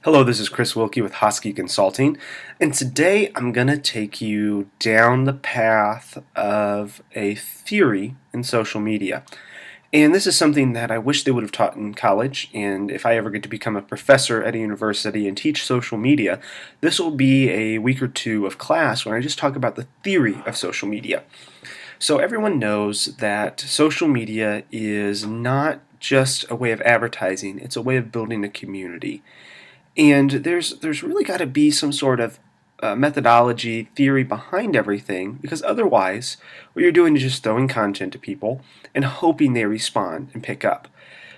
Hello, this is Chris Wilkie with Hosky Consulting, and today I'm going to take you down the path of a theory in social media. And this is something that I wish they would have taught in college, and if I ever get to become a professor at a university and teach social media, this will be a week or two of class where I just talk about the theory of social media. So everyone knows that social media is not just a way of advertising, it's a way of building a community. And there's really got to be some sort of methodology, theory behind everything, because otherwise, what you're doing is just throwing content to people and hoping they respond and pick up.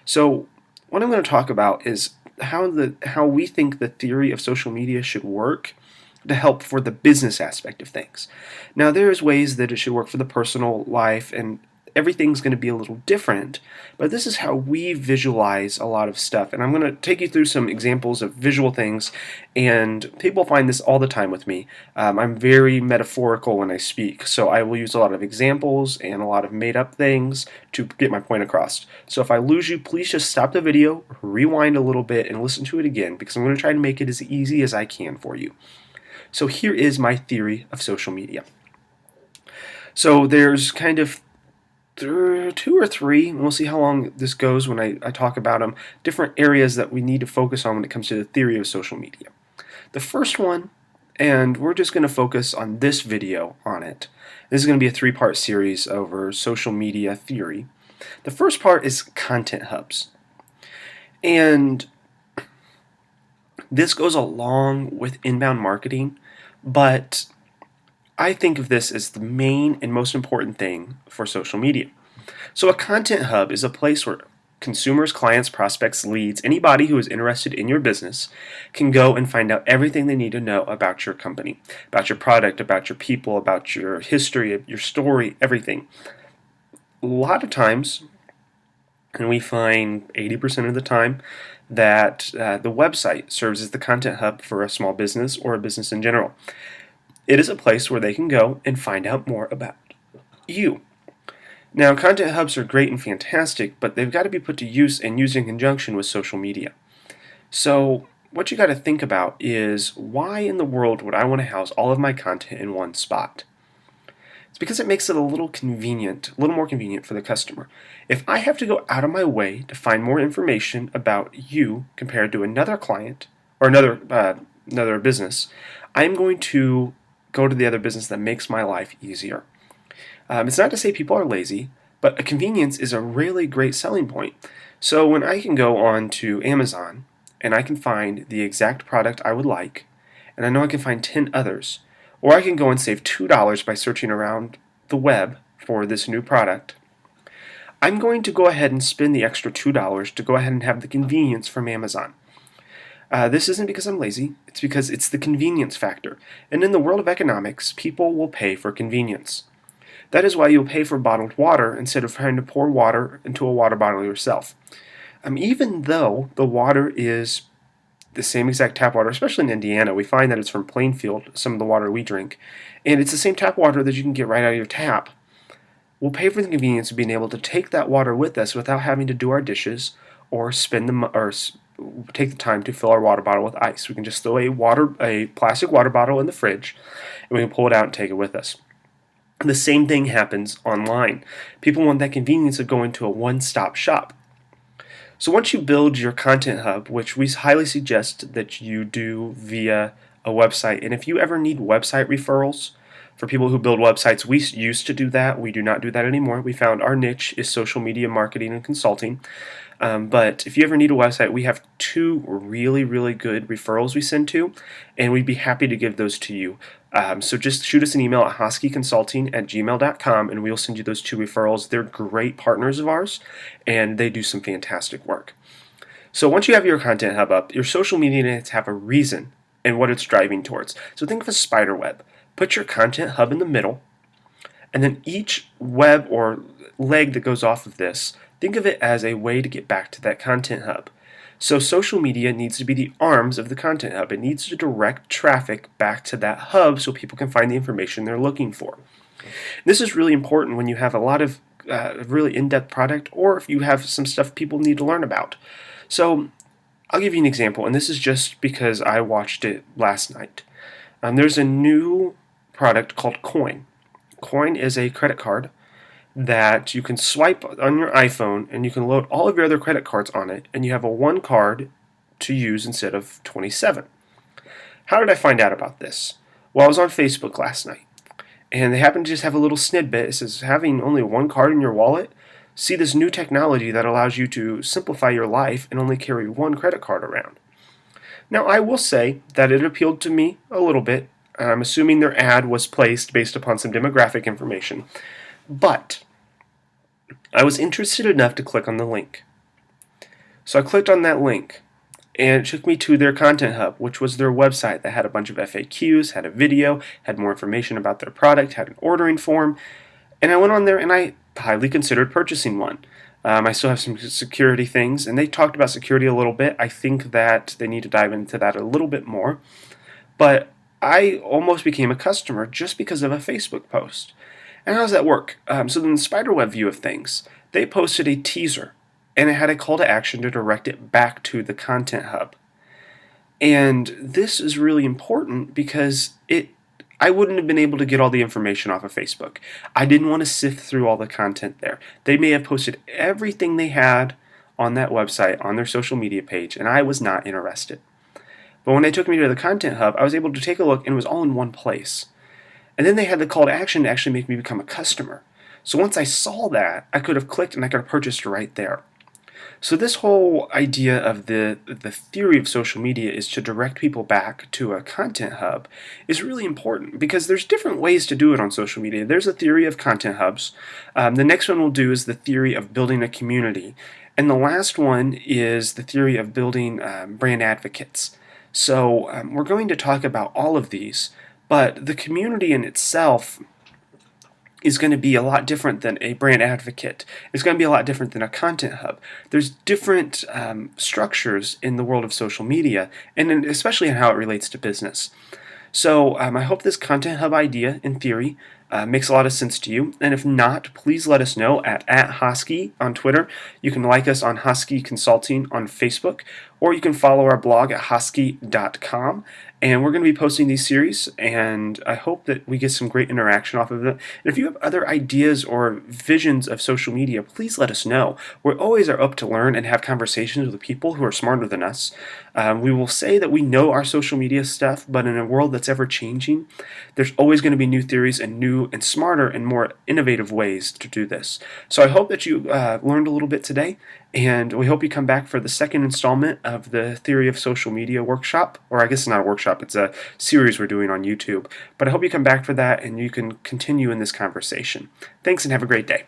So, what I'm going to talk about is how we think the theory of social media should work to help for the business aspect of things. Now, there's ways that it should work for the personal life, and everything's going to be a little different, but this is how we visualize a lot of stuff. And I'm going to take you through some examples of visual things, and people find this all the time with me. I'm very metaphorical when I speak, so I will use a lot of examples and a lot of made-up things to get my point across. So if I lose you, please just stop the video, rewind a little bit, and listen to it again, because I'm going to try to make it as easy as I can for you. So here is my theory of social media. So there's kind of two or three, and we'll see how long this goes when I talk about them, different areas that we need to focus on when it comes to the theory of social media. The first one, and we're just going to focus on this video on it. This is going to be a three-part series over social media theory. The first part is content hubs. And this goes along with inbound marketing, but I think of this as the main and most important thing for social media. So a content hub is a place where consumers, clients, prospects, leads, anybody who is interested in your business can go and find out everything they need to know about your company, about your product, about your people, about your history, your story, everything. A lot of times, and we find 80% of the time, that the website serves as the content hub for a small business or a business in general. It is a place where they can go and find out more about you. Now, content hubs are great and fantastic, but they've got to be put to use and used in conjunction with social media. So, what you got to think about is, why in the world would I want to house all of my content in one spot? It's because it makes it a little more convenient for the customer. If I have to go out of my way to find more information about you compared to another client or another business, I'm going to go to the other business that makes my life easier. It's not to say people are lazy, but a convenience is a really great selling point. So when I can go on to Amazon and I can find the exact product I would like, and I know I can find 10 others, or I can go and save $2 by searching around the web for this new product, I'm going to go ahead and spend the extra $2 to go ahead and have the convenience from Amazon. This isn't because I'm lazy, it's because it's the convenience factor. And in the world of economics, people will pay for convenience. That is why you'll pay for bottled water instead of trying to pour water into a water bottle yourself. Even though the water is the same exact tap water, especially in Indiana, we find that it's from Plainfield, some of the water we drink, and it's the same tap water that you can get right out of your tap. We'll pay for the convenience of being able to take that water with us without having to do our dishes or take the time to fill our water bottle with ice. We can just throw a plastic water bottle in the fridge, and we can pull it out and take it with us. The same thing happens online. People want that convenience of going to a one-stop shop. So once you build your content hub, which we highly suggest that you do via a website, and if you ever need website referrals for people who build websites, we used to do that. We do not do that anymore. We found our niche is social media marketing and consulting. But if you ever need a website, we have two really, really good referrals we send to, and we'd be happy to give those to you. So just shoot us an email at hoskyconsulting@gmail.com, and we'll send you those two referrals. They're great partners of ours, and they do some fantastic work. So once you have your content hub up, your social media needs to have a reason and what it's driving towards. So think of a spider web. Put your content hub in the middle, and then each web or leg that goes off of this, think of it as a way to get back to that content hub. So social media needs to be the arms of the content hub. It needs to direct traffic back to that hub so people can find the information they're looking for. This is really important when you have a lot of really in-depth product, or if you have some stuff people need to learn about. So I'll give you an example, and this is just because I watched it last night. There's a new product called Coin. Coin is a credit card that you can swipe on your iPhone and you can load all of your other credit cards on it, and you have a one card to use instead of 27. How did I find out about this? Well, I was on Facebook last night, and they happened to just have a little snippet. It says, having only one card in your wallet, see this new technology that allows you to simplify your life and only carry one credit card around. Now, I will say that it appealed to me a little bit. I'm assuming their ad was placed based upon some demographic information. But I was interested enough to click on the link. So I clicked on that link, and it took me to their Content Hub, which was their website that had a bunch of FAQs, had a video, had more information about their product, had an ordering form. And I went on there and I highly considered purchasing one. I still have some security things, and they talked about security a little bit. I think that they need to dive into that a little bit more. But I almost became a customer just because of a Facebook post. And how does that work? So in the spiderweb view of things, they posted a teaser, and it had a call to action to direct it back to the Content Hub. And this is really important because I wouldn't have been able to get all the information off of Facebook. I didn't want to sift through all the content there. They may have posted everything they had on that website, on their social media page, and I was not interested. But when they took me to the Content Hub, I was able to take a look, and it was all in one place. And then they had the call to action to actually make me become a customer. So once I saw that, I could have clicked and I could have purchased right there. So this whole idea of the theory of social media is to direct people back to a content hub is really important because there's different ways to do it on social media. There's a theory of content hubs. The next one we'll do is the theory of building a community. And the last one is the theory of building brand advocates. So we're going to talk about all of these, but the community in itself is going to be a lot different than a brand advocate. It's going to be a lot different than a content hub. There's different structures in the world of social media, and especially in how it relates to business. So I hope this content hub idea, in theory, makes a lot of sense to you. And if not, please let us know at Hosky on Twitter. You can like us on Hosky Consulting on Facebook, or you can follow our blog at hosky.com. And we're going to be posting these series, and I hope that we get some great interaction off of it. And if you have other ideas or visions of social media, please let us know. We always are up to learn and have conversations with people who are smarter than us. We will say that we know our social media stuff, but in a world that's ever changing, there's always going to be new theories and new and smarter and more innovative ways to do this. So I hope that you learned a little bit today, and we hope you come back for the second installment of the Theory of Social Media workshop, or I guess it's not a workshop, it's a series we're doing on YouTube. But I hope you come back for that and you can continue in this conversation. Thanks and have a great day.